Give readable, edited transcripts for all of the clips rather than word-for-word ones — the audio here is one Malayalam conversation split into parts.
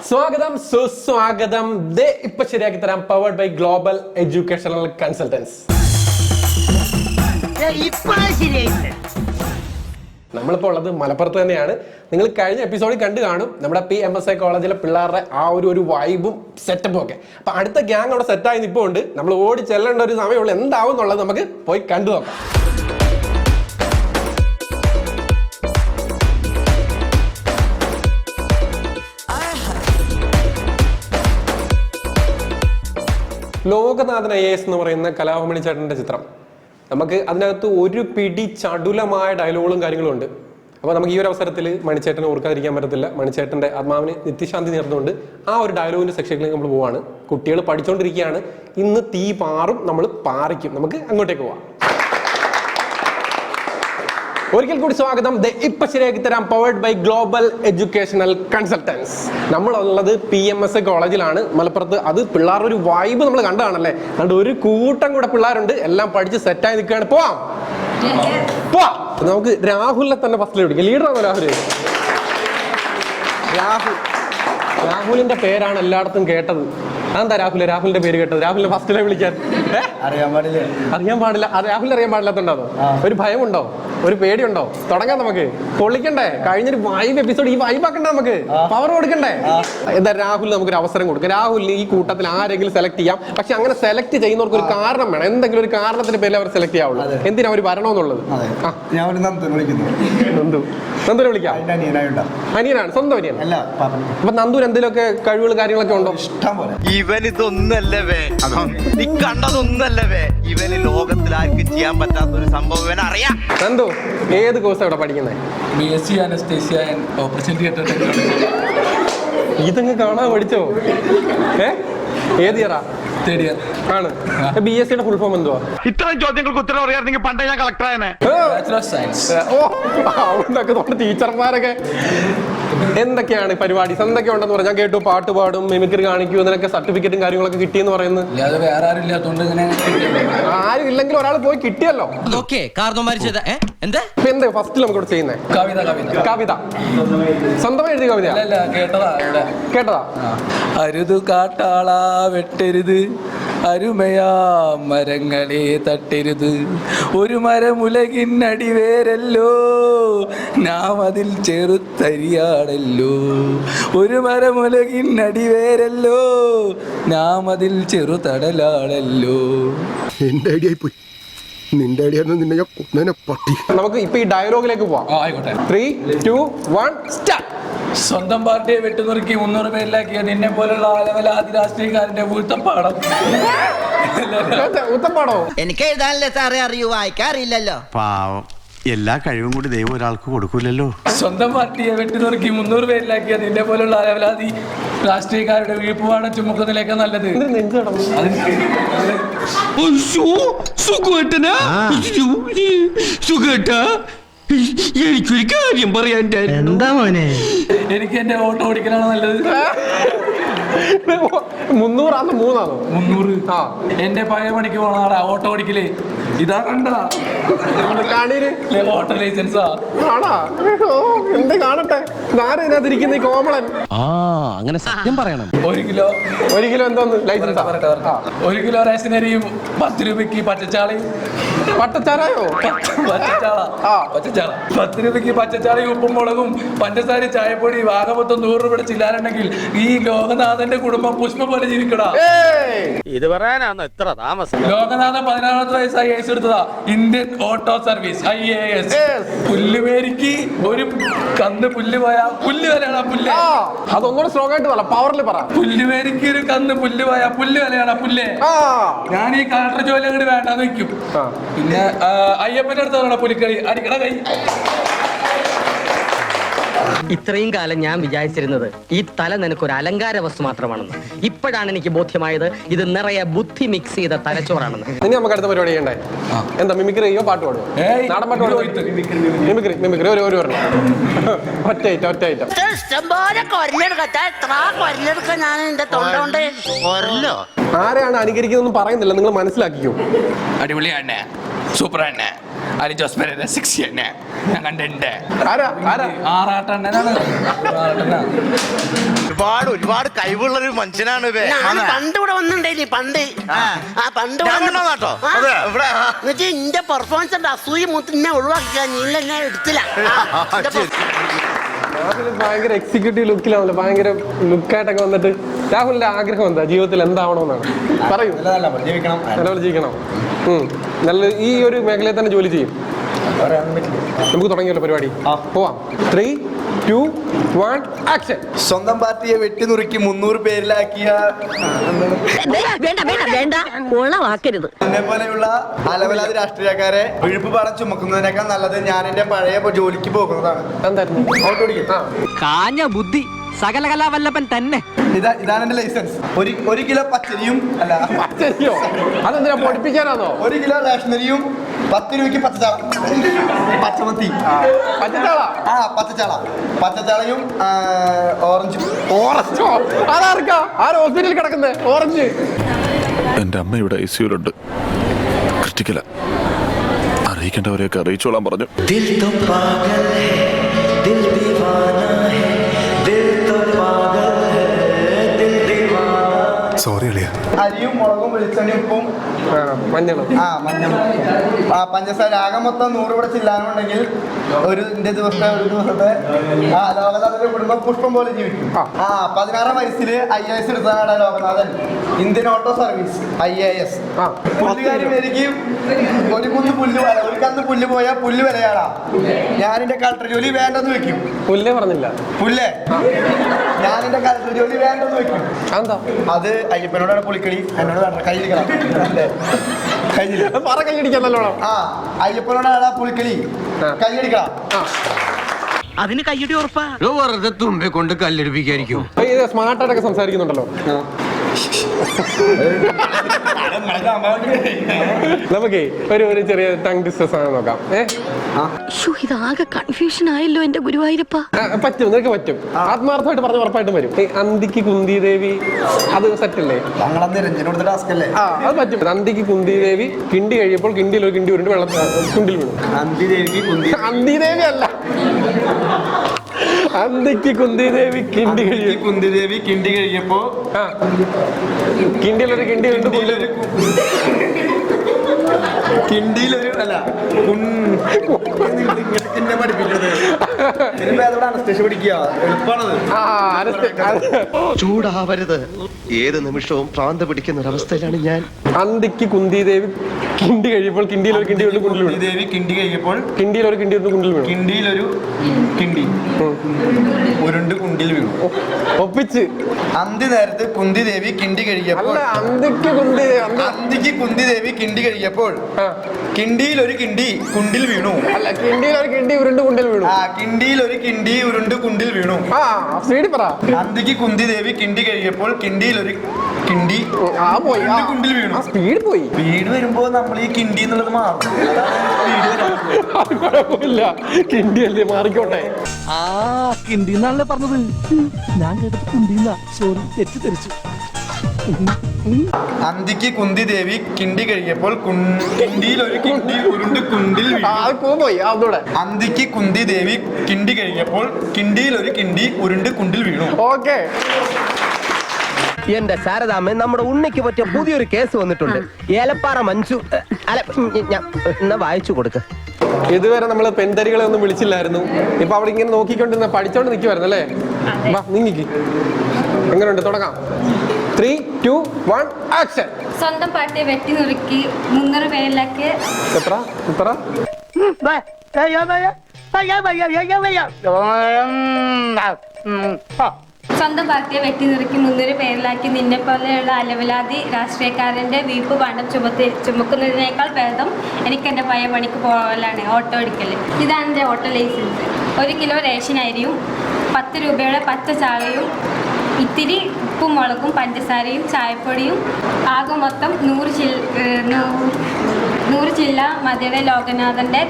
സ്വാഗതം സുസ്വാഗതം. ഇപ്പൊ ശരിയാക്കി തരാം. Powered by global educational consultants. നമ്മളിപ്പോൾ ഉള്ളത് മലപ്പുറത്ത് തന്നെയാണ്. നിങ്ങൾ കഴിഞ്ഞ എപ്പിസോഡിൽ കണ്ടു കാണും നമ്മുടെ PMSI കോളേജിലെ പിള്ളേരുടെ ആ ഒരു വൈബും സെറ്റപ്പും ഒക്കെ. അപ്പൊ അടുത്ത ഗ്യാങ് അവിടെ സെറ്റായി നിൽപ്പുണ്ട്. നമ്മൾ ഓടി ചെല്ലേണ്ട ഒരു സമയമുള്ള എന്താവും എന്നുള്ളത് നമുക്ക് പോയി കണ്ടു നോക്കാം. ലോകനാഥൻ IAS എന്ന് പറയുന്ന കലാഭമണി ചേട്ടൻ്റെ ചിത്രം. നമുക്ക് അതിനകത്ത് ഒരു പിടി ചടുലമായ ഡയലോഗുകളും കാര്യങ്ങളും ഉണ്ട്. അപ്പോൾ നമുക്ക് ഈ ഒരു അവസരത്തിൽ മണിച്ചേട്ടനെ ഓർക്കാതിരിക്കാൻ പറ്റത്തില്ല. മണിച്ചേട്ടൻ്റെ ആത്മാവിന് നിത്യശാന്തി നേർന്നുകൊണ്ട് ആ ഒരു ഡയലോഗിൻ്റെ സെക്ഷനിലേക്ക് നമ്മൾ പോവാണ്. കുട്ടികൾ പഠിച്ചുകൊണ്ടിരിക്കുകയാണ്. ഇന്ന് തീ പാറും, നമ്മൾ പാറിക്കും. നമുക്ക് അങ്ങോട്ടേക്ക് പോവാം. ഒരിക്കൽ കൂടി സ്വാഗതം. ഇപ്പൊ ശരിയാക്കി തരാം. Powered by global educational consultants. നമ്മളുള്ളത് PMSI കോളേജിലാണ്, മലപ്പുറത്ത്. അത് പിള്ളേരുടെ ഒരു വൈബ് നമ്മൾ കണ്ടതാണല്ലേ. അതുകൊണ്ട് ഒരു കൂട്ടം കൂടെ പിള്ളേരുണ്ട്, എല്ലാം പഠിച്ച് സെറ്റായി നിൽക്കുകയാണ്. പോവാം. നമുക്ക് രാഹുലിനെ തന്നെ ഫസ്റ്റിൽ വിളിക്കാം. ലീഡറാണോ രാഹുലിന്റെ പേരാണ് എല്ലായിടത്തും കേട്ടത്. അതെന്താ രാഹുലിന്റെ പേര് കേട്ടത്? രാഹുലിനെ ഫസ്റ്റിലെ വിളിക്കാൻ അറിയാൻ പാടില്ല. രാഹുലിനെ അറിയാൻ പാടില്ലാത്തണ്ടോ? ഒരു ഭയമുണ്ടോ? ഒരു പേടിയുണ്ടോ? തുടങ്ങാം നമുക്ക്. പൊള്ളിക്കണ്ടേ? കഴിഞ്ഞൊരു വൈബ് എപ്പിസോഡ് ഈ വൈബാക്കണ്ടേ? നമുക്ക് പവർ കൊടുക്കണ്ടേ? എന്താ രാഹുൽ നമുക്കൊരു അവസരം കൊടുക്കാം. രാഹുലിന് ഈ കൂട്ടത്തിൽ ആരെങ്കിലും സെലക്ട് ചെയ്യാം. പക്ഷെ അങ്ങനെ സെലക്ട് ചെയ്യുന്നവർക്ക് ഒരു കാരണം വേണം. എന്തെങ്കിലും ഒരു കാരണത്തിന്റെ പേരിൽ അവർ സെലക്ട് ചെയ്യാവുള്ളൂ. എന്തിനാ അവർ വരണമെന്നുള്ളത്? നന്ദുനെ വിളിക്കാം. അനിയനാണ്, സ്വന്തം അനിയൻ. അപ്പൊ നന്ദുന് എന്തെങ്കിലുമൊക്കെ കഴിവുകൾ കാര്യങ്ങളൊക്കെ ഉണ്ടോ? ഇവനിതൊന്നല്ലേ നീ കണ്ടതൊന്നല്ലേ ഇവന് ലോകത്തിൽ ആർക്കും ചെയ്യാൻ പറ്റാത്ത ഒരു സംഭവം ഇവൻ അറിയാം. നന്ദു ഏത് കോഴ്സാണ് ഇവിടെ പഠിക്കുന്നത്? BSc Anesthesia and Operation Theatre Technology. ഇതങ്ങ് കാണാൻ പഠിച്ചോ? ഏത് ഇയറാ? Third year. ആണ്. BSc ഫുൾ ഫോം എന്തുവാ? ഇത്തരം ചോദ്യങ്ങൾക്ക് ഉത്തരം അറിയാമെങ്കിൽ പണ്ടേ ഞാൻ കളക്ടർ ആയനെ. Bachelor of Science. അതുകൊണ്ടൊക്കെ ടീച്ചർമാരൊക്കെ എന്തൊക്കെയാണ് പരിപാടീസ് എന്തൊക്കെ ഉണ്ടെന്ന് പറഞ്ഞാൽ ഞാൻ കേട്ടു. പാട്ട് പാടും, മിമിക്രി കാണിക്കും, ഇതിനൊക്കെ സർട്ടിഫിക്കറ്റും കാര്യങ്ങളൊക്കെ കിട്ടിയെന്ന് പറയുന്നത്. വേറെ ആരും ഇല്ലാത്തതുകൊണ്ട് ഇങ്ങനെ ആരും ഇല്ലെങ്കിൽ ഒരാൾ പോയി കിട്ടിയല്ലോ. എന്താ ഫസ്റ്റ് നമുക്ക് ഇവിടെ ചെയ്യുന്നത്? കവിത. സ്വന്തമായി എഴുതിയ കവിത കേട്ടതാ? അരുതു കാട്ടാള വെട്ടരുത്, അരുമയാ മരങ്ങളെ തട്ടരുത്, ഒരു മരമുലകിന്നടിവേരല്ലോ, നാം അതിൽ ചെറുതരിയാണല്ലോ, ഒരു മരമുലകിന്നടിവേരല്ലോ, നാം അതിൽ ചെറുതടലാണല്ലോ. എന്റെ ഐഡിയ പോയി. നിന്റെ ഐഡിയ നിന്നെ ഞാൻ കൊന്നേനെ പട്ടി. നമുക്ക് ഇപ്പൊ ഈ ഡയലോഗിലേക്ക് പോവാം. ആയിക്കോട്ടെ. 3, 2, 1 സ്റ്റാർട്ട്. സ്വന്തം പാർട്ടിയെ വെട്ടുനുറുക്കി 300 പേരിലാക്കിയ നിന്നെ പോലുള്ള ആലവലാതി രാഷ്ട്രീയക്കാരന്റെ ഊത്തപ്പാടം. ഊത്തപ്പാടോ? എനിക്ക് എഴുതാനല്ലേ സാറേ അറിയൂ, വായിക്കാറില്ലല്ലോ. പാവം, എല്ലാ കഴിവും കൂടി ദൈവം ഒരാൾക്ക് കൊടുക്കൂലല്ലോ. സ്വന്തം പാർട്ടിയെ വെട്ടിനുറുക്കി 300 പേരിലാക്കിയ നിന്നെ പോലുള്ള ആലവലാതി രാഷ്ട്രീയക്കാരുടെ വീഴ്പാടം ചുമക്കുന്നതിലേക്ക് നല്ലത്. എനിക്കൊരു കാര്യം പറയാൻ. എന്താ മോനെ? എനിക്ക് എന്റെ ഓട്ടോ ഓടിക്കലാണ് നല്ലത്. 300 300. എന്റെ പഴയ പണിക്ക് പോണ ആടാ ഓട്ടോ ഓടിക്കല്. ഇതാ കണ്ട ഓട്ടോ ലൈസൻസാ. എന്ത് കാണട്ടെ? ഇതിനകത്തിരിക്കുന്ന ഈ കോമളൻ. അങ്ങനെ സത്യം പറയണം. 1 കിലോ എന്തോന്ന് ലൈസൻസാ? 1 കിലോ റേഷനരിയും 10 രൂപയ്ക്ക് പച്ചച്ചാളയും. പട്ടച്ചാരായോ? പച്ചച്ചാള 10 രൂപയ്ക്ക് പച്ചച്ചാളയും ഉപ്പും മുളകും പഞ്ചസാര ചായപ്പൊടി വാഗമൊത്തം 100 രൂപ ചില്ലാനുണ്ടെങ്കിൽ ഈ ലോകനാഥന്റെ കുടുംബം പുഷ്പം പോലെ ജീവിക്കടാ. ഇത് പറയാനാണ് എത്ര താമസം? ലോകനാഥൻ 16 വയസ്സായി കേസ് എടുത്തതാ. Indian auto service IAS. പുല്ലുമേരിക്ക് ഒരു കന്ന് പുല്ല് പോയാ പുല്ല് വരെയാണ് പുല്ല്. അതൊന്നുകൂടെ സ്ട്രോങ് ആയിട്ട് പറ, പവറിൽ പറ. പുല്ലുമേരിക്ക് ഒരു കന്ന് പുല്ല് പോയാ പുല്ല് വരെയാണ് പുല്ല്. ഞാൻ ഈ കളക്ടർ ജോലി അങ്ങോട്ട് വേണ്ടാന്ന് വെക്കും. പിന്നെ അയ്യപ്പന്റെ അടുത്താണ് പുലിക്കളി. അടിക്കട കൈ. ഇത്രയും കാലം ഞാൻ വിചാരിച്ചിരുന്നത് ഈ തല നിനക്കൊരു അലങ്കാര വസ്തു മാത്രമാണെന്ന്. ഇപ്പോഴാണ് എനിക്ക് ബോധ്യമായത് ഇത് നിറയെ ബുദ്ധി മിക്സ് ചെയ്ത തലച്ചോറാണെന്ന്. ഇനി നമുക്ക് അടുത്ത പരിപാടി ചെയ്യണ്ടേ? എന്താ മിമിക്രി ചെയ്യോ? പാട്ട് പാടുവോ? നാടൻ പാട്ട് പാടുവോ? മിമിക്രി ഒരു ഒറ്റ ഐറ്റം. ആരെയാണ് അനുകരിക്കുന്നതെന്ന് പറയുന്നില്ല, നിങ്ങൾ മനസ്സിലാക്കിക്കോ. അടിപൊളിയാണ്, സൂപ്പർ ആണ്. അലി ജോസ് പെരേര 60 തന്നെ ഞാൻ കണ്ടിട്ടുണ്ട്. ആരാ? ആറാട്ടണ്ണനാണ്. ഒരുപാട് കഴിവുള്ള ഒരു മനുഷ്യനാണ് ഇവൻ. പണ്ട് ഇവിടെ വന്നിട്ടുണ്ടായില്ലേ പണ്ട് പണ്ട് കേട്ടോ എന്നിട്ട് ഇന്റെ പെർഫോമൻസ് ഉണ്ട് അസൂയ മുത്തിനെ ഒഴിവാക്കുക നീല ഞാൻ എടുത്തില്ല രാഹുൽ ഭയങ്കര എക്സിക്യൂട്ടീവ് ലുക്കിലാണല്ലോ, ഭയങ്കര ലുക്കായിട്ടൊക്കെ വന്നിട്ട്. രാഹുലിന്റെ ആഗ്രഹം എന്താ, ജീവിതത്തിൽ എന്താവണമെന്നാണ്? പറയൂ. നല്ലപോലെ ജീവിക്കണം. നല്ല ഈ ഒരു മേഖലയിൽ തന്നെ ജോലി ചെയ്യും. നമുക്ക് തുടങ്ങിയല്ലോ പരിപാടി, പോവാം. 3, 2, 1 ആക്ഷൻ. സ്വന്തം പാർട്ടിയെ വെട്ടിനുറുക്കി 300 പേരിലാക്കിയ വേണ്ട എന്നെ പോലെയുള്ള അലവലാതി രാഷ്ട്രീയക്കാരെ വിഴുപ്പ് പാടം ചുമക്കുന്നതിനേക്കാൾ നല്ലത് ഞാൻ എന്റെ പഴയ ജോലിക്ക് പോകുന്നതാണ്. കാഞ്ഞ ബുദ്ധി സകല കലാവല്ലഭൻ തന്നെ. ഇതാണ് എന്റെ ലൈസൻസ്. 1 കിലോ പച്ചരിയും അല്ല പച്ചരിയോ? അതെന്തിനാ പൊടിപ്പിക്കാനാണോ? 1 കിലോ റേഷനരിയും 10 രൂപയ്ക്ക് പച്ചമത്തി പച്ചച്ചാളയും ഓറഞ്ചും. ഓറഞ്ചോ? അതാർക്കാ? ആര് ഹോസ്പിറ്റലിൽ കിടക്കുന്നത്? ഓറഞ്ച്. എന്റെ അമ്മ ഇവിടെ ഐസിയുലുണ്ട്, ക്രിട്ടിക്കല. അറിയിക്കേണ്ടവരെയൊക്കെ അറിയിച്ചോളാൻ പറഞ്ഞു. സോറി അളിയ. അരിയും മുളകും വെളിച്ചെണ്ണയും ഉപ്പും മഞ്ഞളും മഞ്ഞളും പഞ്ചസാര ആകെ മൊത്തം 100 ഇവിടെ ചില്ലാനുണ്ടെങ്കിൽ ഒരു ദിവസത്തെ ലോകനാഥന്റെ കുടുംബം പുഷ്പം പോലെ ജീവിക്കും. 16 വയസ്സിൽ IAS എടുത്തതാണ് ലോകനാഥൻ, ഇന്ത്യൻ ഓട്ടോ സർവീസ് IAS. പുല്ലുകാരും എനിക്ക് ഒരു കന്ന് പുല്ല് പോയാൽ പുല്ല് വിലയാടാ. ഞാനെന്റെ കളക്ടർ ജോലി വേണ്ടെന്ന് വെക്കും. പുല്ലേ പറഞ്ഞില്ല. ഞാനെന്റെ കളക്ടർ ജോലി വേണ്ടെന്ന് വെക്കും. അത് അയ്യപ്പനോടാണ് പുളിക്കളി, എന്നോട് വേണ്ട. കയ്യിലിക്കണം. അയ്യപ്പനോടാണ് പുളിക്കളി, കയ്യടിക്കണം. അതിന് കയ്യടി ഉറപ്പാ. വെറുതെ തുമ്പെ കൊണ്ട് കല്ലെടുപ്പിക്കായിരിക്കും. സ്മാർട്ടായിട്ടൊക്കെ സംസാരിക്കുന്നുണ്ടല്ലോ. നമുക്കേ ഒരു ചെറിയ ടങ് ഡിസ്റ്റൻസ് ആണ് നോക്കാം. ഇതാകെ കൺഫ്യൂഷൻ ആയല്ലോ എന്റെ ഗുരുവായൂരപ്പ. പറ്റും, നിനക്ക് പറ്റും. ആത്മാർത്ഥമായിട്ട് പറഞ്ഞ ഉറപ്പായിട്ടും വരും. അന്തിക്ക് കുന്തി ദേവി അത് സെറ്റല്ലേ? അത് പറ്റും. അന്തിക്ക് കുന്തി ദേവി കിണ്ടി കഴിയപ്പോൾ കിണ്ടിയിൽ ഒരു കിണ്ടി ഉരുണ്ട് വെള്ളം കുണ്ടിൽ വീണു. അന്തി ദേവി അല്ല, അന്തിക്ക് കുന്തി ദേവി കിണ്ടി കഴിയപ്പോ കിണ്ടിയിലൊരു കിണ്ടി ഉണ്ട് കിണ്ടിയിലൊരു അല്ല ചൂടാവരുത്. ഏത് നിമിഷവും പ്രാന്ത പിടിക്കുന്ന ഒരവസ്ഥയിലാണ് ഞാൻ. അന്തിക്ക് കുന്തി ദേവി കിണ്ടി കഴിയുമ്പോൾ കിണ്ടിയിലൊരു കിണ്ടി ഉണ്ട് കുണ്ടിൽ വീണു. ദേവി കിണ്ടി കഴിയപ്പോൾ കിണ്ടിയിലൊരു കിണ്ടി ഉണ്ട് കുണ്ടിൽ വീണു. കിണ്ടിയിലൊരു കിണ്ടി ഉരുണ്ട് കുണ്ടിൽ വീണു. ഒപ്പിച്ച്. അന്തി നേരത്ത് കുന്തി ദേവി കിണ്ടി കഴിയപ്പോൾ അന്തിക്ക് കുന്തി ദേവി കിണ്ടി കഴിയപ്പോൾ കിണ്ടിയിലൊരു കിണ്ടി കുണ്ടിൽ വീണു. അല്ല, കിണ്ടിയിലൊരു കിണ്ടി ഉരുണ്ട് കുണ്ടിൽ വീണു. കിണ്ടിയിലൊരു കിണ്ടി ഉരുണ്ട് കുണ്ടിൽ വീണു. അന്തിക്ക് കുന്തി ദേവി കിണ്ടി കഴിയപ്പോൾ കിണ്ടിയിലൊരു കിണ്ടി കുണ്ടിൽ വീണു. സ്പീഡ് പോയി. സ്പീഡ് വരുമ്പോ നമ്മൾ ഈ കിണ്ടി എന്നുള്ളത് മാറും. കുഴപ്പമില്ല, കിണ്ടി അല്ലേ, മാറിക്കോട്ടെ. കിണ്ടി എന്നാണല്ലേ പറഞ്ഞത്, ഞാൻ കേട്ടത് കുണ്ടിന്നാ. സോറി, തെറ്റിദ്ധരിച്ചു. അന്തിക്ക് കുന്തി ദേവി കിണ്ടി കഴിയപ്പോൾ കിണ്ടിയിലൊരു കിണ്ടി ഉരുണ്ട് കുണ്ടിൽ വീണു. അന്തിക്ക് കുന്തി ദേവി കിണ്ടി കഴിയപ്പോൾ കിണ്ടിയിലൊരു കിണ്ടി ഉരുണ്ട് കുണ്ടിൽ വീണു. ഓക്കെ. എന്റെ ശാരദാമ്മ, നമ്മുടെ ഉണ്ണിക്ക് പറ്റിയ പുതിയൊരു കേസ് വന്നിട്ടുണ്ട്. ഏലപ്പാറ മഞ്ജു എന്നാ വായിച്ചു കൊടുക്ക. ഇതുവരെ നമ്മള് പെൺതരികളെ ഒന്നും വിളിച്ചില്ലായിരുന്നു. ഇപ്പൊ അവിടെ ഇങ്ങനെ നോക്കിക്കൊണ്ടിരുന്ന പഠിച്ചോണ്ട് നിൽക്കുവായിരുന്നു അല്ലേ? നീങ്ങിക്ക്. എങ്ങനെയുണ്ട്? തുടങ്ങാം. 3, 2, 1 ആക്ഷൻ. സ്വന്തം പാർട്ടിയെ വെട്ടി നുറുക്കി 300 പേരിലേക്ക് എത്ര? സ്വന്തം പാർട്ടിയെ വെട്ടി നുറുക്കി 300 പേരിലാക്കി നിന്നെ പോലെയുള്ള അലവലാതി രാഷ്ട്രീയക്കാരന്റെ വീപ്പ് പണ്ടം ചുമക്കുന്നതിനേക്കാൾ ഭേദം എനിക്ക് എന്റെ പഴയ പണിക്ക് പോകലാണ് ഓട്ടോ ഓടിക്കല്. ഇതാണ് എന്റെ ഓട്ടോ ലൈസൻസ്. 1 കിലോ റേഷൻ അരിയും 10 രൂപയുടെ പച്ച ചാളയും ഇത്തിരി ഉപ്പും മുളകും പഞ്ചസാരയും ചായപ്പൊടിയും ആകെ മൊത്തം 100 ചില്ല മതിയുടെ ലോകനാഥന്റെ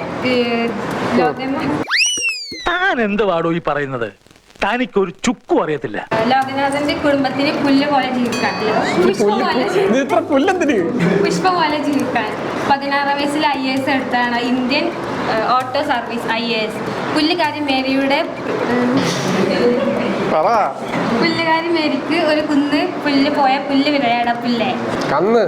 താൻ എന്ത് പാടോ ഈ പറയുന്നത്? തനിക്കൊരു ചുക്കും അറിയത്തില്ല. ലോകനാഥന്റെ കുടുംബത്തിന് പുല്ല് പോലെ ജീവിക്കാൻ, പുഷ്പം പോലെ ജീവിക്കാൻ 16 വയസ്സിൽ IAS എടുത്താണ്, ഇന്ത്യൻ ഓട്ടോ സർവീസ് IAS. പുല്ലുകാരി മേരിയുടെ പറ. പുല്ലുകാരി മേരിക്ക് ഒരു കുന്ന് പുല്ല് പോയ പുല്ല് വിളയാട പുല്ലേ. കന്ന്.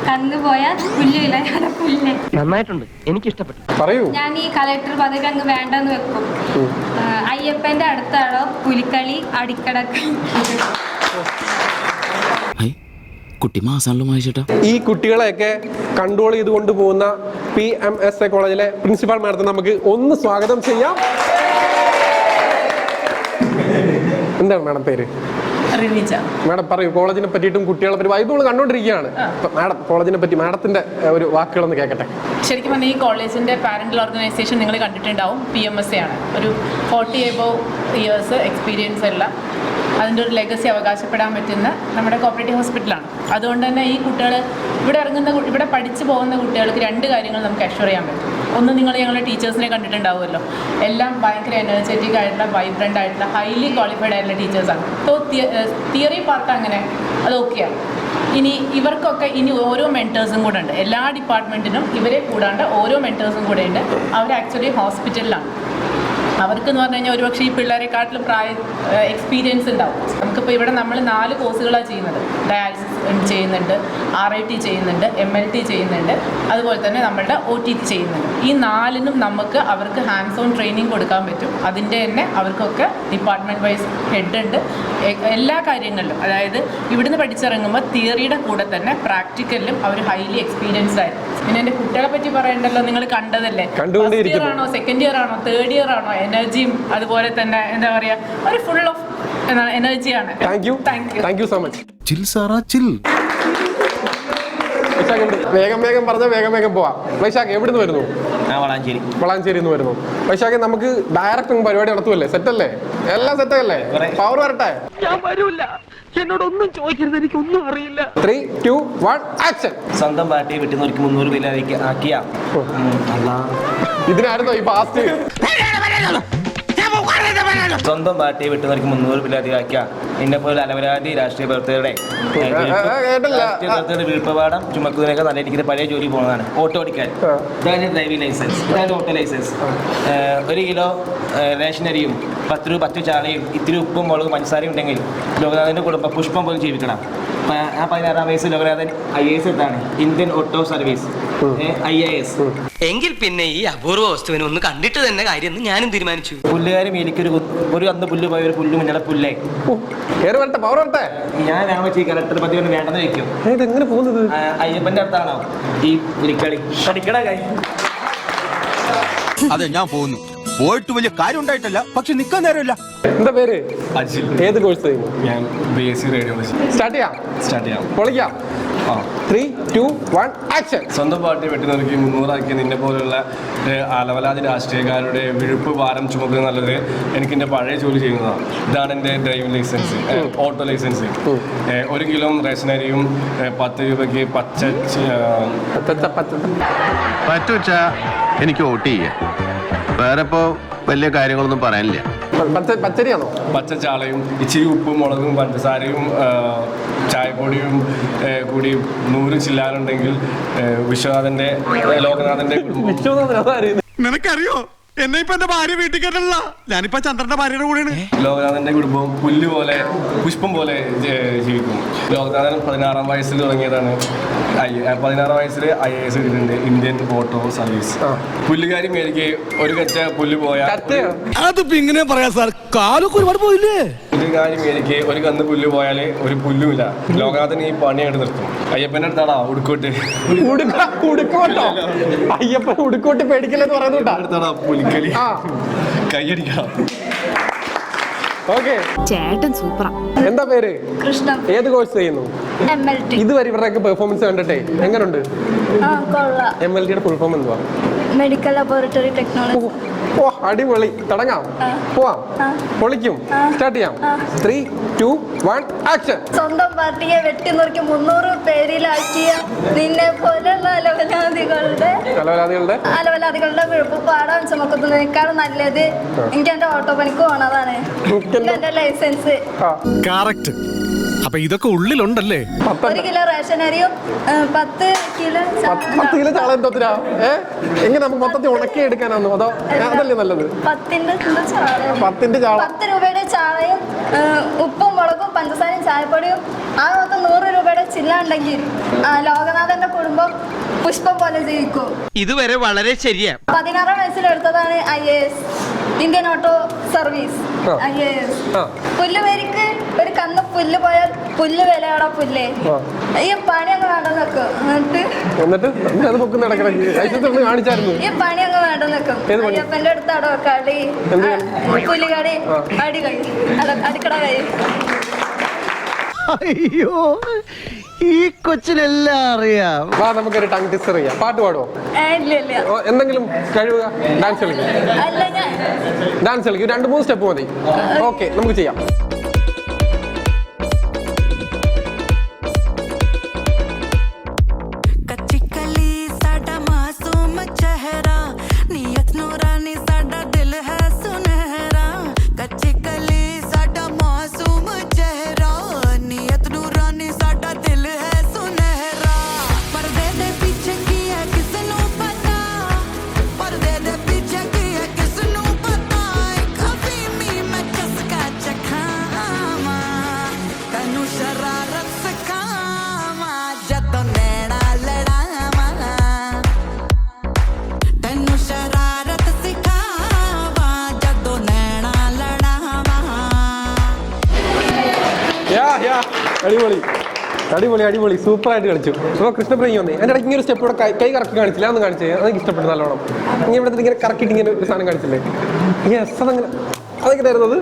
കന്ന് പോയ പുല്ല് വിളയാട പുല്ലേ. നന്നായിട്ടുണ്ട്, എനിക്ക് ഇഷ്ടപ്പെട്ടു. പറയൂ. ഞാൻ ഈ കളക്ടർ പദവി അങ്ങ് വേണ്ടെന്ന് വെക്കും. അയ്യപ്പന്റെ അടുത്താണോ പുലിക്കളി അടിക്കടക്ക്. കുട്ടി മാസാണല്ലോ മഹേഷേട്ടാ. ഈ കുട്ടികളെയൊക്കെ കൺട്രോൾ ചെയ്ത് കൊണ്ടുപോകുന്ന PMSA കോളേജിലെ പ്രിൻസിപ്പാൾ മാഡത്തെ നമുക്ക് ഒന്ന് സ്വാഗതം ചെയ്യാം. എന്താണ് മാഡം പേര്? മാഡം പറയൂ, കോളേജിനെ പറ്റിയിട്ടും കുട്ടികളെ പറ്റി വൈദ്യുതി കണ്ടുകൊണ്ടിരിക്കുകയാണ്. മാഡം കോളേജിനെ പറ്റി മാഡത്തിന്റെ ഒരു വാക്കുകളൊന്ന് കേൾക്കട്ടെ. ശരിക്കും പറഞ്ഞാൽ ഈ കോളേജിന്റെ പാരന്റൽ ഓർഗനൈസേഷൻ നിങ്ങൾ കണ്ടിട്ടുണ്ടാവും. PMSA ആണ്. ഒരു 40 above ഇയേഴ്സ് എക്സ്പീരിയൻസ് ഉള്ള, അതിൻ്റെ ഒരു ലെഗസി അവകാശപ്പെടാൻ പറ്റുന്ന നമ്മുടെ കോപ്പറേറ്റീവ് ഹോസ്പിറ്റലാണ്. അതുകൊണ്ട് തന്നെ ഈ കുട്ടികൾ ഇവിടെ പഠിച്ചു പോകുന്ന കുട്ടികൾക്ക് 2 കാര്യങ്ങൾ നമുക്ക് അഷ്വർ ചെയ്യാൻ പറ്റും. ഒന്ന്, നിങ്ങൾ ഞങ്ങളുടെ ടീച്ചേഴ്സിനെ കണ്ടിട്ടുണ്ടാവുമല്ലോ. എല്ലാം ഭയങ്കര എനർജറ്റിക് ആയിട്ടുള്ള, വൈബ്രൻ്റ് ആയിട്ടുള്ള, ഹൈലി ക്വാളിഫൈഡ് ആയിട്ടുള്ള ടീച്ചേഴ്സാണ്. സോ തിയറി പാർട്ട് അങ്ങനെ അത് ഓക്കെയാണ്. ഇനി ഇവർക്കൊക്കെ ഇനി ഓരോ മെൻറ്റേഴ്സും കൂടെ ഉണ്ട്. എല്ലാ ഡിപ്പാർട്ട്മെൻറ്റിനും ഇവരെ കൂടാണ്ട് ഓരോ മെൻറ്റേഴ്സും കൂടെ ഉണ്ട്. അവർ ആക്ച്വലി ഹോസ്പിറ്റലിലാണ്. അവർക്കെന്ന് പറഞ്ഞു കഴിഞ്ഞാൽ ഒരുപക്ഷെ ഈ പിള്ളേരെക്കാട്ടിലും എക്സ്പീരിയൻസ് ഉണ്ടാവും. നമുക്കിപ്പോൾ ഇവിടെ നമ്മൾ 4 കോഴ്സുകളാണ് ചെയ്യുന്നത്. ഡയാലിസിസ് ചെയ്യുന്നുണ്ട്, RIT ചെയ്യുന്നുണ്ട്, MLT ചെയ്യുന്നുണ്ട്, അതുപോലെ തന്നെ നമ്മളുടെ OTT ചെയ്യുന്നുണ്ട്. ഈ 4നും നമുക്ക് അവർക്ക് ഹാൻഡ്സ് ഓൺ ട്രെയിനിങ് കൊടുക്കാൻ പറ്റും. അതിൻ്റെ തന്നെ അവർക്കൊക്കെ ഡിപ്പാർട്ട്മെൻറ്റ് വൈസ് ഹെഡ് ഉണ്ട്. എല്ലാ കാര്യങ്ങളിലും, അതായത് ഇവിടുന്ന് പഠിച്ചിറങ്ങുമ്പോൾ തിയറിയുടെ കൂടെ തന്നെ പ്രാക്ടിക്കലിലും അവർ ഹൈലി എക്സ്പീരിയൻസ്ഡ് ആയിരുന്നു. പിന്നെ എൻ്റെ കുട്ടികളെ പറ്റി പറയണ്ടല്ലോ, നിങ്ങൾ കണ്ടതല്ലേ. ഫസ്റ്റ് ഇയർ ആണോ, സെക്കൻഡ് ഇയർ ആണോ, തേർഡ് ഇയർ ആണോ, എനർജിയും അതുപോലെ തന്നെ എന്താ പറയുക, ഒരു ഫുൾ ഓഫ് എനർജിയാണ്. Thank you so much. Chill Sara chill. വേഗം വേഗം പറഞ്ഞാൽ വേഗം വേഗം പോവാം. വൈശാഖ് എവിടുന്ന് വരുന്നു? വളാഞ്ചേരി വരുന്നു. വൈശാഖ് നമുക്ക് ഡയറക്റ്റ് പരിപാടി നടത്തുമല്ലേ? സെറ്റല്ലേ? എല്ലാം സെറ്റല്ലേ? പവർ വരട്ടെ. ഞാൻ വരൂല, എന്നോടൊന്നും ചോദിക്കരുത്, എനിക്കൊന്നും അറിയില്ല. 3, 2, 1 ആക്ഷൻ. സ്വന്തം പാർട്ടിയെ വെട്ടി നോക്കി 300 പേരിലേക്ക് ആക്കിയ ഇതിനായിരുന്നോ ഈ പാസ്റ്റ്? സ്വന്തം പാർട്ടിയെ വിട്ടു നോക്കി 300 പേരിലധികമാക്കിയ എന്നെ പോലെ അലവരാതി രാഷ്ട്രീയ പ്രവർത്തകരുടെ വീഴ്പാടം ചുമക്കുന്നതിനൊക്കെ നല്ല എനിക്ക് പഴയ ജോലി പോകുന്നതാണ്. ഓട്ടോ ഓടിക്കാൻ, ഇതാണ് ഡ്രൈവിംഗ് ലൈസൻസ്, ഇതാണ് ഓട്ടോ ലൈസൻസ്. 1 കിലോ റേഷനരിയും 10 രൂപ 10 ചാളയും ഇത്തിരി ഉപ്പും മുളകും പഞ്ചസാരയും ഉണ്ടെങ്കിൽ ലോകനാഥൻ്റെ കുടുംബം പുഷ്പം പോലും ജീവിക്കണം. ആ 16-ാം വയസ്സിൽ ലോകനാഥൻ IAS എടുത്താണ്, ഇന്ത്യൻ ഓട്ടോ സർവീസ് IAS. എങ്കിൽ പിന്നെ ഈ അപൂർവ വസ്തുവിനെ ഒന്ന് കണ്ടിട്ട് തന്നെ കാര്യം ഞാനും തീരുമാനിച്ചു. പുല്ലുകാരും ഒരു അന്ന് പുല്ല് പോയ ഒരു പുല്ല് മുന്നേ പുല്ലേ ഞാൻ വെച്ച് ഈ കലക്ടർ പറ്റി വേണ്ടെന്ന് വെക്കും. എങ്ങനെ പോകുന്നത്? അയ്യപ്പന്റെ അടുത്താണോ ഈ പുലിക്കളി? പഠിക്കണ കൈ. അതെ, ഞാൻ പോകുന്നു. പോയിട്ട് വലിയ കാര്യം ഉണ്ടായിട്ടല്ല, പക്ഷെ നിക്കാൻ നേരമില്ല. എന്താ പേര്? അജിൽ. ഏത് കോഴ്സ് ചെയ്യുന്നു? ഞാൻ BSc റേഡിയോളജി. സ്റ്റാർട്ട് ചെയ്യാം. പൊളിക്കാം. 3, 2, 1 ആക്ഷൻ. സ്വന്തം പാർട്ടി വെട്ടി നോക്കി 300 ആക്കിയ നിന്നെ പോലുള്ള അലവലാതി രാഷ്ട്രീയക്കാരുടെ വിഴുപ്പ് ഭാരം ചുമക്കുന്നത് നല്ലത് എനിക്ക് എൻ്റെ പഴയ ജോലി ചെയ്യുന്നതാണ്. ഇതാണ് എൻ്റെ driving licence, auto licence. 1 kilo റേഷനരിയും 10 രൂപയ്ക്ക് പറ്റുവച്ച എനിക്ക് വോട്ട് ചെയ്യാം. വേറെ ഇപ്പോ വലിയ കാര്യങ്ങളൊന്നും പറയാനില്ല. പച്ചരിയാണോ? പച്ചച്ചാളയും ഇച്ചിരി ഉപ്പും മുളകും പഞ്ചസാരയും ചായപ്പൊടിയും കൂടി 100 ചില്ലാനുണ്ടെങ്കിൽ വിശ്വനാഥന്റെ ലോകനാഥന്റെ കുടുംബം. നിനക്കറിയോ, എന്നെ ഇപ്പൊ എന്റെ ഭാര്യ വീട്ടിൽ കേട്ടല്ല, ഞാനിപ്പോ ചന്ദ്രന്റെ ഭാര്യയുടെ കൂടെയാണ്. ലോകനാഥന്റെ കുടുംബം പുല്ല് പോലെ പുഷ്പം പോലെ ജീവിക്കും. ലോകനാഥൻ 16-ാം വയസ്സിൽ തുടങ്ങിയതാണ്. 16-ാം വയസ്സിൽ IAS കിട്ടിയിട്ടുണ്ട്, ഇന്ത്യൻ ഓട്ടോ സർവീസ്. പുല്ലുകാരി മേരിക്ക് ഒരു കച്ച പുല്ല് പോയാൽ അതിപ്പോ ഇങ്ങനെ പറയാ സാർ, കാലൊക്കെ ഒരുപാട് പോയില്ലേ. പുല്ലുകാരി മേരിക്ക് ഒരു കന്ന് പുല്ല് പോയാൽ ഒരു പുല്ലുമില്ല. ലോകനാഥൻ ഈ പണിയായിട്ട് നിർത്തും. അയ്യപ്പന്റെ അടുത്താടാ ഉടുക്കോട്ട്. അയ്യപ്പൻ ഉടുക്കോട്ട് പേടിക്കലെന്ന് പറയുന്നുണ്ടാ പുലിക്കളി. കൈയടിക്കണം. ചേട്ടൻ സൂപ്പറാ. എന്താ പേര്? കൃഷ്ണ. ഏത് കോഴ്സ് ചെയ്യുന്നു? MLT. ഇതുവരെ ഇവരുടെയൊക്കെ പെർഫോമൻസ് കണ്ടിട്ടേ എങ്ങനെയുണ്ട്? MLTയുടെ ഫുൾ ഫോം എന്തുവാ? Medical laboratory technology. അടിപൊളി. തുടങ്ങാം, പോവാം, പൊളിക്കും. സ്റ്റാർട്ട് ചെയ്യാം. 3, 2, 1 ആക്ഷൻ. സ്വന്തം പാർട്ടിയെ വെട്ടി നുറുക്കി 300 പേരിലാക്കിയ നിന്നെ പോലുള്ള അലവലാദികളുടെ വിഴുപ്പ് പാടാൻ ചുമക്കുന്നതിനേക്കാൾ നല്ലത് എനിക്ക് എന്റെ ഓട്ടോ പണിക്ക് പോണതാണ്. എന്റെ ലൈസൻസ്. കറക്റ്റ്. അപ്പൊ ഇതൊക്കെ ഉള്ളിലുണ്ടല്ലേ? 1 കിലോ റേഷൻ അരിയും 10 കിലോ 10 കിലോ ചാള എന്തോത്തിനാ? എങ്ങനെ നമുക്ക് മൊത്തത്തിൽ ഉണക്കി എടുക്കാനാണോ അതോ അതല്ലേ നല്ലത്? 10 ചാള 10 രൂപയുടെ ചാളയും ഉപ്പും മുളകും പഞ്ചസാരയും ചായപ്പൊടിയും ആ മൊത്തം 100 രൂപയുടെ ചില്ല ഉണ്ടെങ്കിൽ ലോകനാഥന്റെ കുടുംബം പുഷ്പം പോലെ ജയിക്കും. ഇതുവരെ വളരെ ശരിയാ. 16 വയസ്സിലെടുത്തതാണ് IAS, Indian auto service. IAS പുല്ലുപേരിക്ക് ഒരു കന്ന് പുല്ല് പോയാൽ പുല്ല് വിലയോടെ പുല്ലേ. ഈ പണി അങ്ങ് വേണ്ട നിൽക്കും. എന്നിട്ട് കാണിച്ചായിരുന്നു. ഈ പണി അങ്ങ് വേണ്ട നിൽക്കും. അയ്യപ്പന്റെ അടുത്താടോ കളി, പുല്ലുകടി, അടികളി, അടിക്കട കഴി. അയ്യോ, ഈ കൊച്ചിനെല്ലാം അറിയാം. വാ നമുക്കൊരു ടങ് ടിസ്റ്റർ ചെയ്യാം. പാട്ട് പാടുവോ? ഇല്ല. എന്തെങ്കിലും കഴിവുക? ഡാൻസ് കളിക്കും. ഡാൻസ് കളിക്കും. 2-3 സ്റ്റെപ്പ് മതി. ഓക്കെ, നമുക്ക് ചെയ്യാം. അടിപൊളി അടിപൊളി സൂപ്പറായിട്ട് കളിച്ചു. അപ്പോൾ കൃഷ്ണപ്രിയ വന്നേ എൻ്റെ ഇടയ്ക്ക് ഇങ്ങനെ ഒരു സ്റ്റെപ്പ് ഇവിടെ കൈ കറക്കി കാണിച്ചില്ല. അതൊന്ന് കാണിച്ചേ. അതെനിക്ക് ഇഷ്ടപ്പെട്ടു നല്ലോണം. ഇങ്ങനെ ഇവിടെ ഇങ്ങനെ കറക്കിയിട്ട് ഇങ്ങനെ ഒരു സാധനം കാണിച്ചില്ലേ? യെസ്, അതങ്ങനെ അതൊക്കെ ആയിരുന്നത്.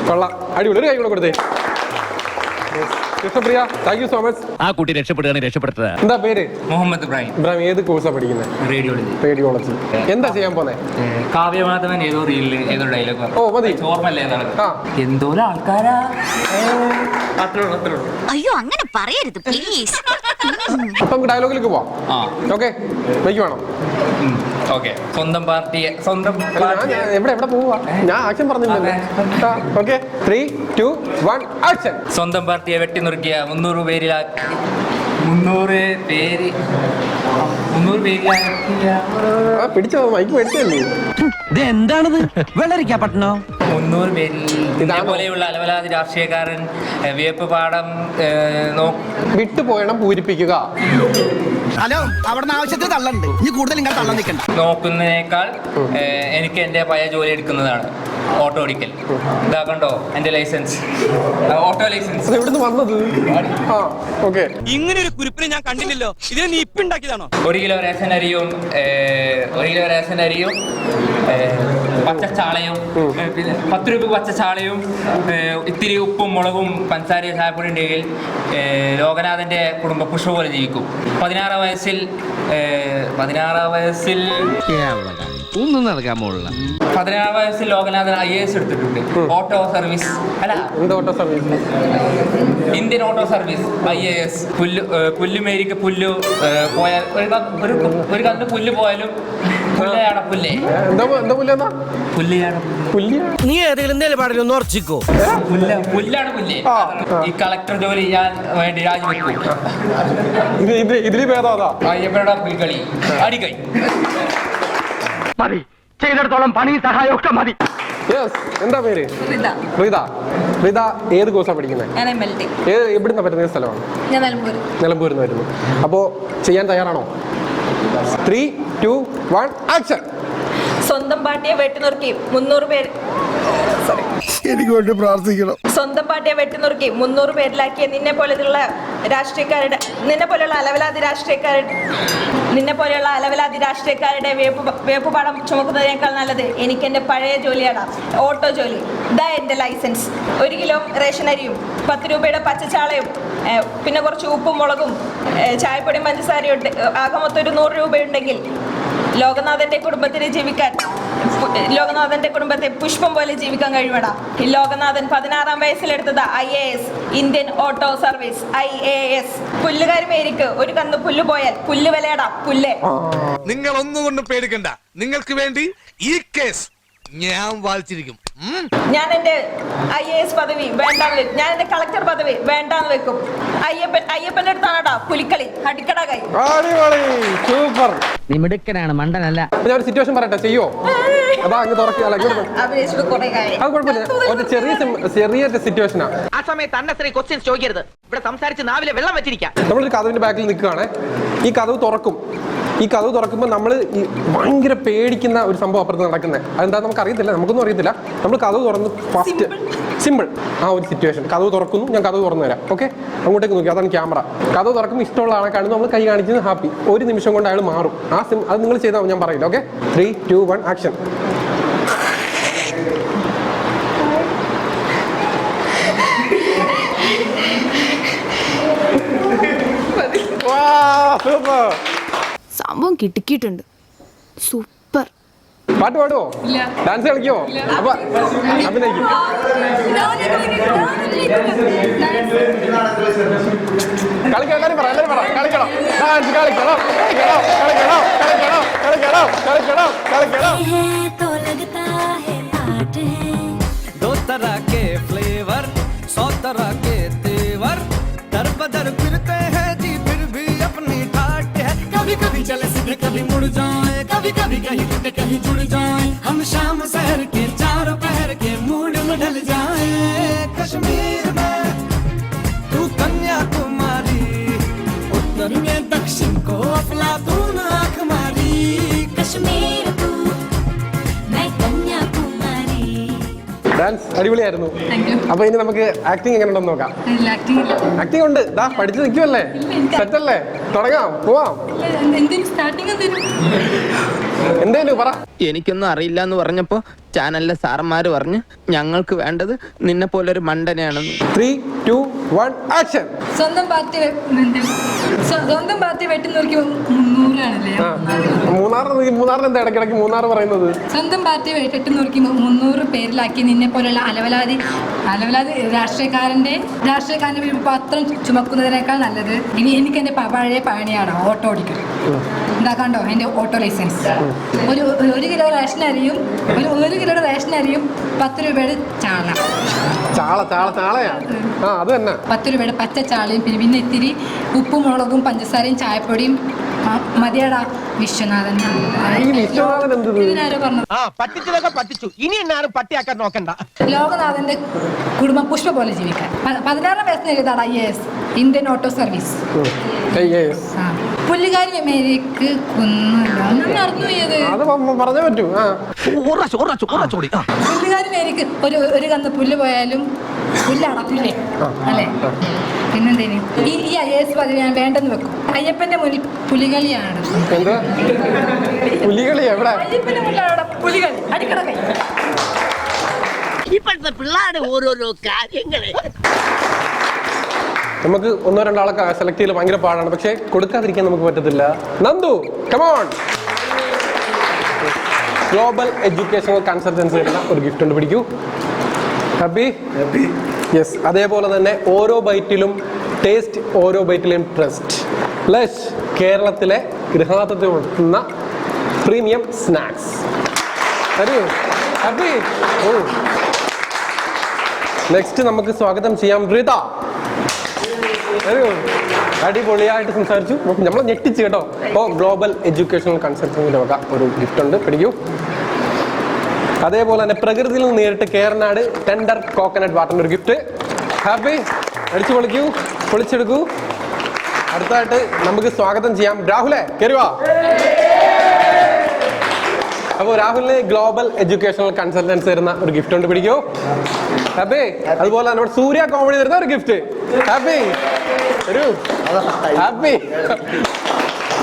കൊള്ളാം, അടിപൊളി. ഒരു കൈ കൂടെ കൊടുത്തേ. Krishnapriya, thank you so much. ആ കുട്ടി രക്ഷപ്പെടുകയാണെങ്കിൽ രക്ഷപ്പെടുത്തുക. എന്താ പേര്? മുഹമ്മദ് ഇബ്രാഹിം. ഇബ്രാഹിം ഏത് കോഴ്സാണ് പഠിക്കുന്നത്? റേഡിയോളജി. എന്താ ചെയ്യാൻ പോന്നെ? കാവ്യമാധവൻ ഏതോ റീലില് ഏതോ ഡയലോഗ്. ഓ മതി, ഓർമ്മല്ലേ എന്തോരം ആൾക്കാരാ. അയ്യോ അങ്ങനെ പറയരുത് പ്ലീസ്. അപ്പൊ നമുക്ക് ഡയലോഗിലേക്ക് പോവാം. ഓക്കെ, ബൈക്ക് വേണം. ഓക്കെ, സ്വന്തം പാർട്ടിയെ എവിടെ പോവാ? ഞാൻ ആക്ഷൻ പറഞ്ഞില്ലല്ലോ. Okay, 3, 2, 1 action. സ്വന്തം പാർട്ടിയെ വെട്ടിനുറുക്കിയ 300 പേരിലാക്കിയ പിടിച്ചോ, മൈക്ക് മേടിച്ചല്ലേ? എന്താണത്? വെള്ളരിക്കാ പട്ടണോ? 300 പേരിൽ ഇതേപോലെയുള്ള അലവലാതി രാഷ്ട്രീയക്കാരൻ വിയപ്പ് പാഠം വിട്ടുപോയണം പൂരിപ്പിക്കുക. ഹലോ, അവിടെ ആവശ്യത്തിൽ തള്ളുണ്ട്. ഇനി കൂടുതൽ ഇങ്ങനെ തള്ളാൻ നിൽക്കണ്ട. നോക്കുന്നതിനേക്കാൾ എനിക്ക് എൻ്റെ പഴയ ജോലി എടുക്കുന്നതാണ് ഓട്ടോ ഓടിക്കൽ. ഇതാ കണ്ടോ എൻ്റെ ലൈസൻസ്, ഓട്ടോ ലൈസൻസ്. എവിടുന്ന് വന്നത്? ഇങ്ങനെ ഒരു കുരിപ്പിനെ ഞാൻ കണ്ടില്ലല്ലോ. ഇതിനെ നീ ഇപ്പൊ ഉണ്ടാക്കിയതാണോ? 1 കിലോ റേഷൻ അരിയും 1 കിലോ റേഷൻ അരിയും പച്ചച്ചാളയും, പിന്നെ 10 രൂപ പച്ചച്ചാളയും ഇത്തിരി ഉപ്പും മുളകും പഞ്ചസാരയും ചായപ്പൊടി ഉണ്ടെങ്കിൽ ലോകനാഥൻ്റെ കുടുംബ പുഷ്പ പോലെ ജീവിക്കും. 16 വയസ്സിൽ ഒന്നും നടക്കാൻ പോലുള്ള 16 വയസ്സിൽ ലോകനാഥൻ IAS എടുത്തിട്ടുണ്ട്. ഓട്ടോ സർവീസ് അല്ല, auto service, Indian auto service IAS. പുല്ലുമേരിക്ക് പുല്ല് പോയാൽ ഒരു കന്ന് പുല്ല് പോയാലും പുല്ലയാട പുല്ലേ. നീ ഏതെങ്കിലും നിലപാടിലൊന്നും ഉറച്ചിക്കോ. പുല്ലാണ് പുല്ലേ. ഈ കളക്ടർ ജോലി ഞാൻ വേണ്ടി രാജിവെക്കും. ഇതിന് ഭേദം അയ്യപ്പയുടെ പുൽക്കളി അടികൈ മതി. ചെയ്തിടത്തോളം പണി സഹായം ഒക്കെ മതി. എന്താ പേര്? റിത. ഏത് കോഴ്സാണ് പഠിക്കുന്നത്? എവിടുന്ന പറ്റുന്ന സ്ഥലമാണ്? നിലമ്പൂരിൽ നിന്ന് വരുന്നു. അപ്പോൾ ചെയ്യാൻ തയ്യാറാണോ? 3, 2, 1 ആക്ഷൻ. സ്വന്തം പാർട്ടിയെ വെട്ടിനുറുക്കി 300 പേര് എനിക്ക് വേണ്ടി പ്രാർത്ഥിക്കണം. സ്വന്തം പാർട്ടിയെ വെട്ടിനുറുക്കി 300 പേരിലാക്കിയ നിന്നെ പോലെയുള്ള അലവലാതി രാഷ്ട്രീയക്കാരുടെ വേപ്പുപാടം ചുമക്കുന്നതിനേക്കാൾ നല്ലത് എനിക്ക് എൻ്റെ പഴയ ജോലിയാണ്, ഓട്ടോ ജോലി. ഇതാ എൻ്റെ ലൈസൻസ്. 1 കിലോ റേഷൻ അരിയും 10 രൂപയുടെ പച്ചച്ചാളയും പിന്നെ കുറച്ച് ഉപ്പും മുളകും ചായപ്പൊടിയും പഞ്ചസാരയും ആകെ മൊത്തം ഒരു 100 രൂപയുണ്ടെങ്കിൽ ലോകനാഥന്റെ കുടുംബത്തെ പുഷ്പം പോലെ ജീവിക്കാൻ കഴിയണം. ലോകനാഥൻ 16 വയസ്സിലെടുത്തത് IAS, Indian auto service IAS. പുല്ലുകാരി മേരിക്ക് ഒരു കന്ന് പുല്ല് പോയാൽ പുല്ല് വിലയടാ പുല്ലേ. നിങ്ങൾ ഒന്നുകൊണ്ടും പേടിക്കണ്ട. നിങ്ങൾക്ക് വേണ്ടി ഈ കേസ് ഞാൻ വായിച്ചിരിക്കും. ഞാൻ എന്റെ IAS പദവി വേണ്ടാന്ന് വെക്കും. ഞാൻ എന്റെ കളക്ടർ പദവി വേണ്ടാന്ന് വെക്കും. അയ്യപ്പന്റെ അടുത്താണോ പുലിക്കളി അടിക്കട കൈ. സൂപ്പർ. നീ മിടുക്കനാണ്, മണ്ടനല്ല. ഞാൻ ഒരു സിറ്റുവേഷൻ പറയട്ടെ, ചെയ്യോ? അതാ അങ്ങ് തുറക്കുക. അത് കുഴപ്പമില്ല, ഒരു ചെറിയ സിറ്റുവേഷനാ. ആ സമയത്ത് അന്നസറി ക്വസ്റ്റ്യൻസ് ചോദിക്കരുത്. ഇവിടെ സംസാരിച്ച് നാവിലെ വെള്ളം വെച്ചിരിക്കാം. നമ്മളൊരു കഥവിന്റെ ബാക്കിൽ നിൽക്കുകയാണ്. ഈ കഥവ് തുറക്കും. ഈ കഥവ് തുറക്കുമ്പോൾ നമ്മൾ ഭയങ്കര പേടിക്കുന്ന ഒരു സംഭവം അപ്പുറത്ത് നടക്കുന്നത്. അതെന്താ നമുക്ക് അറിയത്തില്ല, നമുക്കൊന്നും അറിയത്തില്ല. നമ്മൾ കഥവ് തുറന്ന് ഫസ്റ്റ് സിമ്പിൾ ആ ഒരു സിറ്റുവേഷൻ. കഥവ് തുറക്കുന്നു, ഞാൻ കഥവ് തുറന്നു തരാം. ഓക്കെ, അങ്ങോട്ടേക്ക് നോക്കി, അതാണ് ക്യാമറ. കഥവ് തുറക്കുമ്പോൾ ഇഷ്ടമുള്ള ആളെ കാണുന്നു, നമ്മൾ കൈ കാണിക്കുന്നത് ഹാപ്പി. ഒരു നിമിഷം കൊണ്ട് അയാൾ മാറും. അത് നിങ്ങൾ ചെയ്താൽ ഞാൻ പറയില്ല. Okay, 3, 2, 1 action. സംഭവം കിട്ടിക്കിട്ടുണ്ട്. സൂപ്പർ. പാട്ട് പാടുവോ? ഡാൻസ് കളിക്കുവോ? അപ്പൊ അഭിനയിക്കും. കളിക്കണം, എല്ലാവരും പറ കളിക്കണം. ഡാൻസ് കളിക്കണം, കളിക്കണം, കളിക്കണം, കളിക്കണം, കളിക്കണം, കളിക്കണം, കളിക്കണം. दो तरह के फ्लेवर, 100 तरह के तेवर, दर बदर फिरते हैं जी, फिर भी अपनी ठाट है. कभी कभी चले सीधे, कभी मुड़ जाए, कभी कभी कहीं टूटे कहीं जुड़ जाए. हम शाम शहर के चारों पहर के मूड में ढल जाए. कश्मीर में तू कन्याकुमारी, उत्तर में दक्षिण को अफलातून आंख मारी. कश्मीर तू, मैं कन्याकुमारी. ഡാൻസ് അടിപൊളിയായിരുന്നു. അപ്പൊ ഇനി നമുക്ക് ആക്ടിങ് എങ്ങനെ ഉണ്ടെന്ന് നോക്കാം. ആക്ടിങ് ഉണ്ട്, ദാ പഠിച്ചു നിൽക്കുമല്ലേ, സെറ്റല്ലേ? തുടങ്ങാം, പോവാം. എന്തേലും പറ. എനിക്കൊന്നും അറിയില്ല എന്ന് പറഞ്ഞപ്പോ ചാനലിലെ സാറന്മാര് പറഞ്ഞു ഞങ്ങൾക്ക് വേണ്ടത് നിന്നെ പോലൊരു മണ്ടനെയാണെന്ന്. 3, 2, 1 ആക്ഷൻ. സ്വന്തം പാർട്ടി വെട്ടി നോക്കി 300 മൂന്നാറിന് എന്താ ഇടയ്ക്കിടയ്ക്ക് മൂന്നാർ പറയുന്നത്? സ്വന്തം പാർട്ടി വെട്ടി നോക്കി 300 പേരിലാക്കി നിന്നെ പോലുള്ള അലവലാതി രാഷ്ട്രീയക്കാരന്റെ പത്രം ചുമക്കുന്നതിനേക്കാൾ നല്ലത് എനിക്ക് എന്റെ പഴയ പണിയാണ് ഓട്ടോ ഓടിക്കൽ. എന്താ കണ്ടോ എന്റെ ഓട്ടോ ലൈസൻസ്. ഒരു കിലോ റേഷൻ അരിയും 10 രൂപയുടെ ചാളയാ. അത് തന്നെ 10 രൂപയുടെ പച്ച ചാളയും പിന്നെ ഇത്തിരി ഉപ്പും മുളകും പഞ്ചസാരയും ചായപ്പൊടിയും മതിയാടാ. വിശ്വനാഥൻ പറ്റിച്ചു. ഇനി എന്നാരും പട്ടിയാക്കാൻ നോക്കണ്ട. ലോകനാഥന്റെ കുടുംബം പുഷ്പ പോലെ ജീവിക്കാൻ 16 വയസ്സിന് എഴുതാടാ IAS ഇന്ത്യൻ ഓട്ടോ സർവീസ്. പുള്ളിക്കാരി മേരിക്ക് പറഞ്ഞേ പറ്റൂ. പുള്ളിക്കാരി മേരിക്ക് ഒരു കന്ന് പുല്ല് പോയാലും പുല്ലാടാ പുല്ലേ അല്ലേ? പിന്നെന്തേന് ഈ IAS പദവി ഞാൻ വേണ്ടെന്ന് വെക്കും. അയ്യപ്പന്റെ മുന്നിൽ പുലികളിയാണ്. അയ്യപ്പന്റെ മുന്നിലാണ് പുലികളി അടിക്കട കൈ. ഇപ്പോഴത്തെ പിള്ളേരുടെ ഓരോരോ കാര്യങ്ങളെ നമുക്ക് 1-2 ആളൊക്കെ സെലക്ട് ചെയ്യൽ ഭയങ്കര പാടാണ്, പക്ഷെ കൊടുക്കാതിരിക്കാൻ നമുക്ക് പറ്റത്തില്ല. Nandu come on. Global educational consultancy എന്ന ഒരു ഗിഫ്റ്റ് ഉണ്ട്, പിടിക്കൂ. ഹാപ്പി? യെസ്. അതേപോലെ തന്നെ ഓരോ ബൈറ്റിലും ടേസ്റ്റ്, ഓരോ ബൈറ്റിലും ട്രസ്റ്റ് പ്ലസ് കേരളത്തിലെ ഗൃഹാതത്തിൽ ഉൾപ്പെടുന്ന പ്രീമിയം സ്നാക്സ്. അറിയോ? ഹാപ്പി? ഓ, നെക്സ്റ്റ് നമുക്ക് സ്വാഗതം ചെയ്യാം റീത. അടിപൊളിയായിട്ട് സംസാരിച്ചു, നമ്മളെ ഞെട്ടിച്ച് കേട്ടോ. അപ്പോൾ ഗ്ലോബൽ എഡ്യൂക്കേഷണൽ കൺസൾട്ടൻസിന്റെ വക ഒരു ഗിഫ്റ്റ് ഉണ്ട്, പിടിക്കൂ. അതേപോലെ തന്നെ പ്രകൃതിയിൽ നിന്ന് നേരിട്ട് കേരനാട് ടെൻഡർ കോക്കനട്ട് വാട്ടറിന്റെ ഒരു ഗിഫ്റ്റ്. ഹാപ്പി? അടിച്ചു പൊളിച്ചെടുക്കൂ. അടുത്തായിട്ട് നമുക്ക് സ്വാഗതം ചെയ്യാം രാഹുലെ, കയറുക. അപ്പോൾ രാഹുലിന് ഗ്ലോബൽ എഡ്യൂക്കേഷണൽ കൺസൾട്ടൻസി തരുന്ന ഒരു ഗിഫ്റ്റ് ഉണ്ട്, പിടിക്കൂ. ഹാപ്പി? അതുപോലെ തന്നെ സൂര്യ കോമഡി തരുന്ന ഒരു ഗിഫ്റ്റ്. ഹാപ്പി? ഹാപ്പി?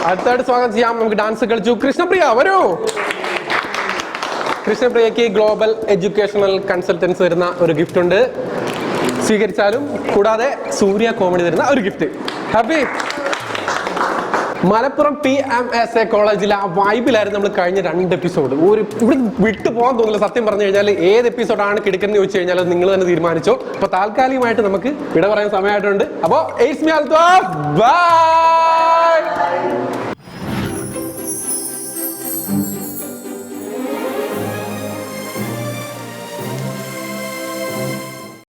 അടുത്തായിട്ട് സ്വാഗതം ചെയ്യാം, നമുക്ക് ഡാൻസ് കളിച്ചു കൃഷ്ണപ്രിയ, വരൂ. കൃഷ്ണപ്രിയക്ക് ഗ്ലോബൽ എഡ്യൂക്കേഷണൽ കൺസൾട്ടൻസി തരുന്ന ഒരു ഗിഫ്റ്റ് ഉണ്ട്, സ്വീകരിച്ചാലും. കൂടാതെ സൂര്യ കോമഡി തരുന്ന ഒരു ഗിഫ്റ്റ്. ഹാപ്പി? മലപ്പുറം PMSA കോളേജിലെ ആ വൈബിലായിരുന്നു നമ്മൾ കഴിഞ്ഞ 2 എപ്പിസോഡ്. ഇവിടെ വിട്ടു പോകാൻ തോന്നില്ല. സത്യം പറഞ്ഞു കഴിഞ്ഞാൽ ഏത് എപ്പിസോഡാണ് കിടക്കുന്നത് ചോദിച്ചു കഴിഞ്ഞാൽ നിങ്ങൾ തന്നെ തീരുമാനിച്ചോ. അപ്പൊ താൽക്കാലികമായിട്ട് നമുക്ക് വിട പറയാൻ സമയമായിട്ടുണ്ട്. അപ്പോൾ ബൈ.